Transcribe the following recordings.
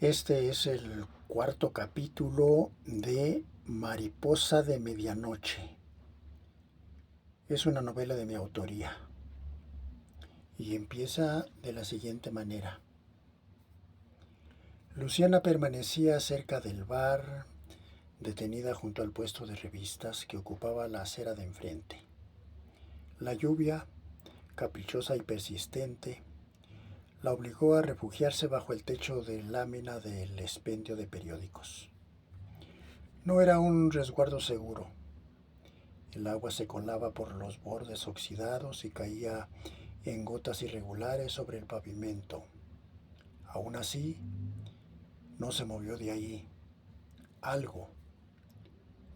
Este es el cuarto capítulo de Mariposa de Medianoche. Es una novela de mi autoría y empieza de la siguiente manera. Luciana permanecía cerca del bar, detenida junto al puesto de revistas que ocupaba la acera de enfrente. La lluvia, caprichosa y persistente, la obligó a refugiarse bajo el techo de lámina del expendio de periódicos. No era un resguardo seguro. El agua se colaba por los bordes oxidados y caía en gotas irregulares sobre el pavimento. Aún así, no se movió de ahí. Algo,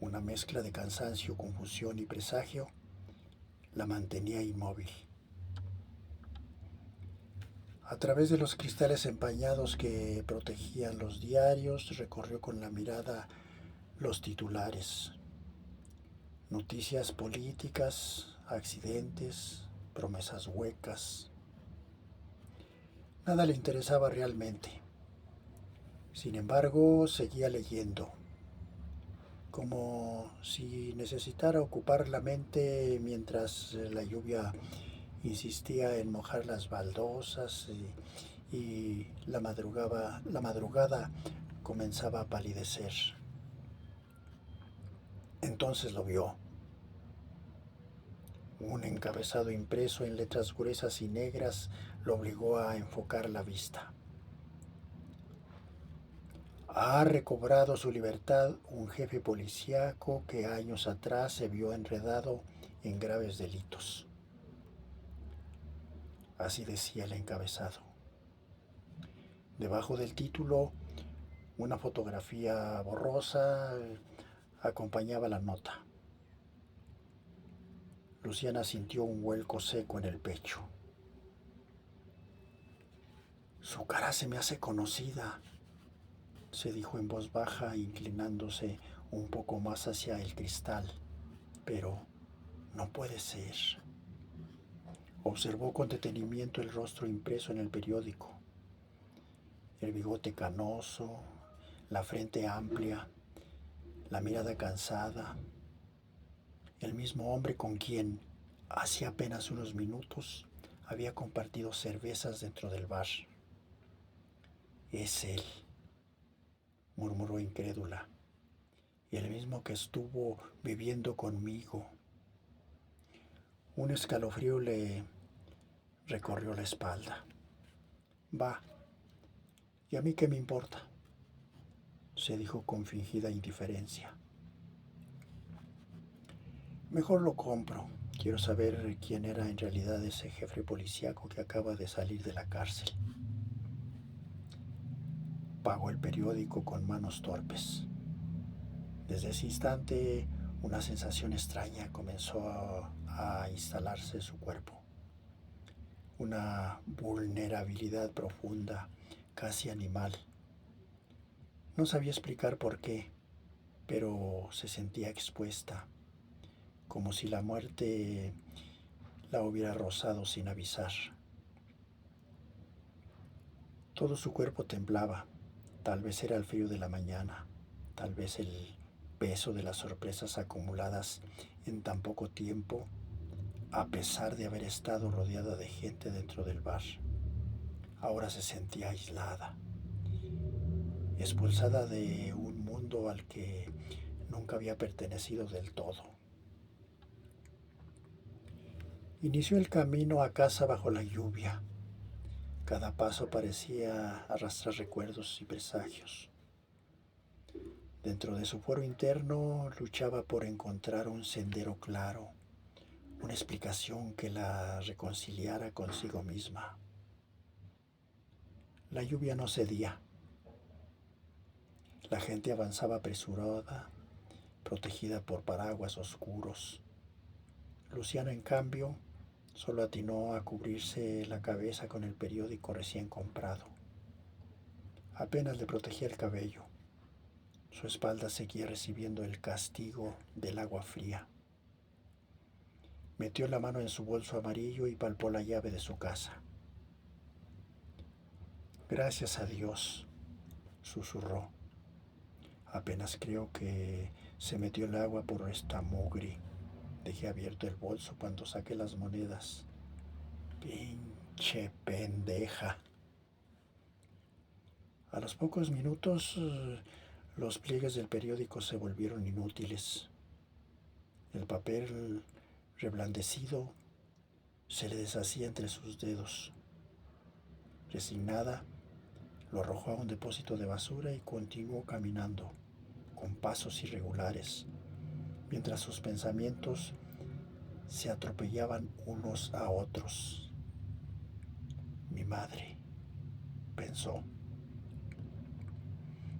una mezcla de cansancio, confusión y presagio, la mantenía inmóvil. A través de los cristales empañados que protegían los diarios, recorrió con la mirada los titulares. Noticias políticas, accidentes, promesas huecas. Nada le interesaba realmente. Sin embargo, seguía leyendo, como si necesitara ocupar la mente mientras la lluvia insistía en mojar las baldosas y la madrugada comenzaba a palidecer. Entonces lo vio. Un encabezado impreso en letras gruesas y negras lo obligó a enfocar la vista. Ha recobrado su libertad un jefe policíaco que años atrás se vio enredado en graves delitos. Así decía el encabezado. Debajo del título, una fotografía borrosa acompañaba la nota. Luciana sintió un vuelco seco en el pecho. Su cara se me hace conocida, se dijo en voz baja, inclinándose un poco más hacia el cristal. Pero no puede ser. Observó con detenimiento el rostro impreso en el periódico. El bigote canoso, la frente amplia, la mirada cansada. El mismo hombre con quien, hace apenas unos minutos, había compartido cervezas dentro del bar. Es él, murmuró incrédula. Y el mismo que estuvo viviendo conmigo. Un escalofrío le recorrió la espalda. Va, ¿y a mí qué me importa?, se dijo con fingida indiferencia. Mejor lo compro. Quiero saber quién era en realidad ese jefe policíaco que acaba de salir de la cárcel. Pagó el periódico con manos torpes. Desde ese instante, una sensación extraña comenzó a instalarse en su cuerpo. Una vulnerabilidad profunda, casi animal. No sabía explicar por qué, pero se sentía expuesta, como si la muerte la hubiera rozado sin avisar. Todo su cuerpo temblaba. Tal vez era el frío de la mañana, tal vez el peso de las sorpresas acumuladas en tan poco tiempo, a pesar de haber estado rodeada de gente dentro del bar. Ahora se sentía aislada, expulsada de un mundo al que nunca había pertenecido del todo. Inició el camino a casa bajo la lluvia. Cada paso parecía arrastrar recuerdos y presagios. Dentro de su fuero interno luchaba por encontrar un sendero claro, una explicación que la reconciliara consigo misma. La lluvia no cedía. La gente avanzaba apresurada, protegida por paraguas oscuros. Luciana, en cambio, solo atinó a cubrirse la cabeza con el periódico recién comprado. Apenas le protegía el cabello. Su espalda seguía recibiendo el castigo del agua fría. Metió la mano en su bolso amarillo y palpó la llave de su casa. Gracias a Dios, susurró. Apenas creo que se metió el agua por esta mugre. Dejé abierto el bolso cuando saqué las monedas. Pinche pendeja. A los pocos minutos, los pliegues del periódico se volvieron inútiles. El papel reblandecido se le deshacía entre sus dedos. Resignada, lo arrojó a un depósito de basura y continuó caminando, con pasos irregulares, mientras sus pensamientos se atropellaban unos a otros. Mi madre, pensó.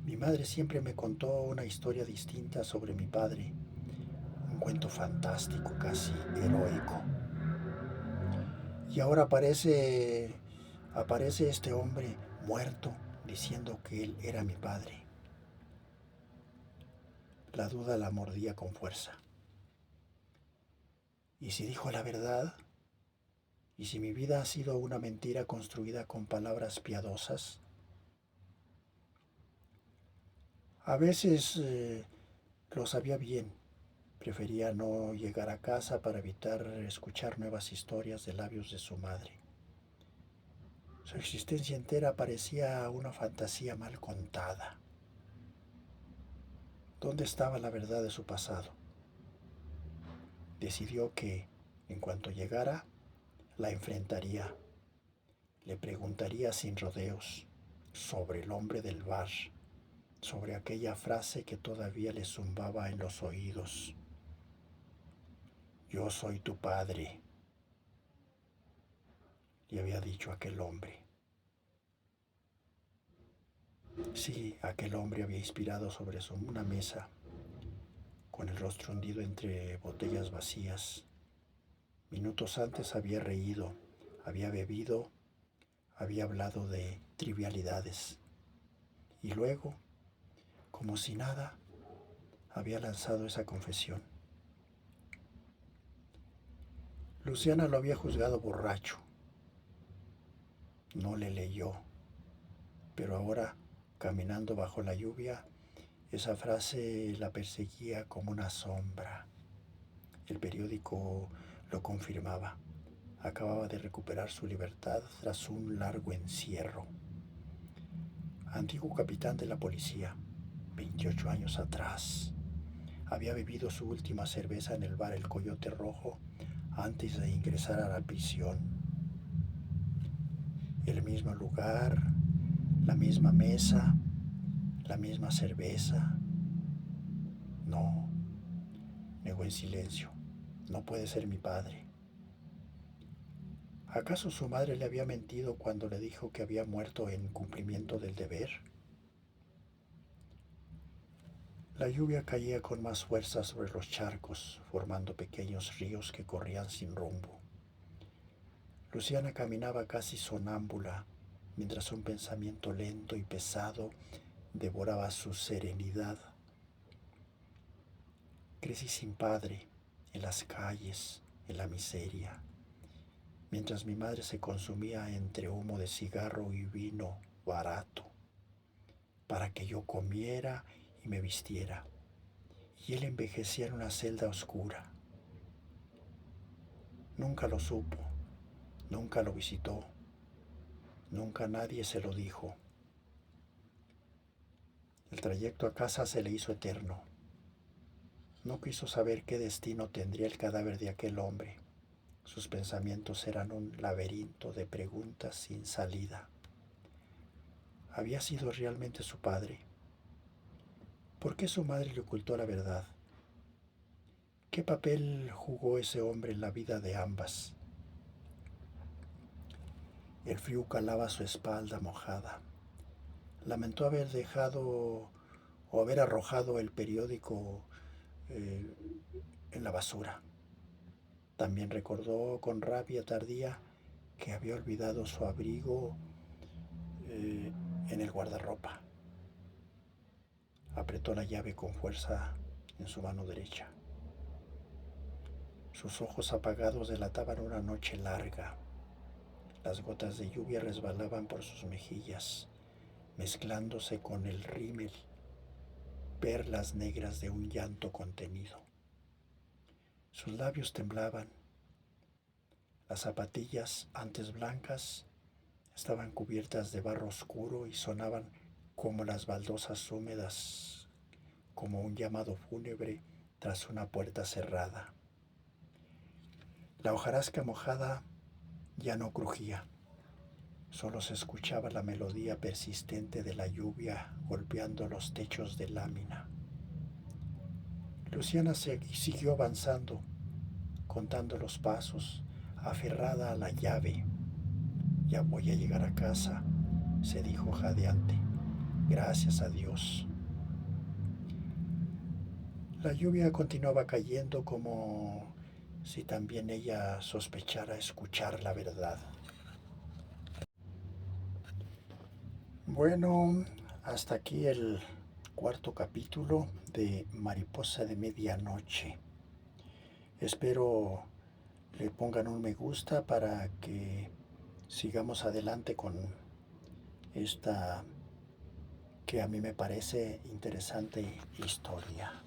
Mi madre siempre me contó una historia distinta sobre mi padre, un cuento fantástico, casi heroico. Y ahora aparece este hombre muerto diciendo que él era mi padre. La duda la mordía con fuerza. ¿Y si dijo la verdad? ¿Y si mi vida ha sido una mentira construida con palabras piadosas? A veces lo sabía bien. Prefería no llegar a casa para evitar escuchar nuevas historias de labios de su madre. Su existencia entera parecía una fantasía mal contada. ¿Dónde estaba la verdad de su pasado? Decidió que, en cuanto llegara, la enfrentaría. Le preguntaría sin rodeos sobre el hombre del bar, sobre aquella frase que todavía le zumbaba en los oídos. Yo soy tu padre, le había dicho aquel hombre. Sí, aquel hombre había inspirado sobre una mesa, con el rostro hundido entre botellas vacías. Minutos antes había reído, había bebido, había hablado de trivialidades. Y luego, como si nada, había lanzado esa confesión. Luciana lo había juzgado borracho. No le leyó. Pero ahora, caminando bajo la lluvia, esa frase la perseguía como una sombra. El periódico lo confirmaba. Acababa de recuperar su libertad tras un largo encierro. Antiguo capitán de la policía, 28 años atrás. Había bebido su última cerveza en el bar El Coyote Rojo antes de ingresar a la prisión. El mismo lugar, la misma mesa, la misma cerveza. No, negó en silencio. No puede ser mi padre. ¿Acaso su madre le había mentido cuando le dijo que había muerto en cumplimiento del deber? La lluvia caía con más fuerza sobre los charcos, formando pequeños ríos que corrían sin rumbo. Luciana caminaba casi sonámbula, mientras un pensamiento lento y pesado devoraba su serenidad. Crecí sin padre, en las calles, en la miseria, mientras mi madre se consumía entre humo de cigarro y vino barato, para que yo comiera y me vistiera, y él envejecía en una celda oscura. Nunca lo supo, nunca lo visitó, nunca nadie se lo dijo. El trayecto a casa se le hizo eterno. No quiso saber qué destino tendría el cadáver de aquel hombre. Sus pensamientos eran un laberinto de preguntas sin salida. ¿Había sido realmente su padre? ¿Por qué su madre le ocultó la verdad? ¿Qué papel jugó ese hombre en la vida de ambas? El frío calaba su espalda mojada. Lamentó haber dejado o haber arrojado el periódico eh, en la basura. También recordó con rabia tardía que había olvidado su abrigo en el guardarropa. Apretó la llave con fuerza en su mano derecha. Sus ojos apagados delataban una noche larga. Las gotas de lluvia resbalaban por sus mejillas, mezclándose con el rímel, perlas negras de un llanto contenido. Sus labios temblaban, las zapatillas, antes blancas, estaban cubiertas de barro oscuro y sonaban como las baldosas húmedas, como un llamado fúnebre tras una puerta cerrada. La hojarasca mojada ya no crujía, solo se escuchaba la melodía persistente de la lluvia golpeando los techos de lámina. Luciana siguió avanzando, contando los pasos, aferrada a la llave. Ya voy a llegar a casa, se dijo jadeante. Gracias a Dios. La lluvia continuaba cayendo como si también ella sospechara escuchar la verdad. Bueno, hasta aquí el cuarto capítulo de Mariposa de Medianoche. Espero le pongan un me gusta para que sigamos adelante con esta que a mí me parece interesante historia.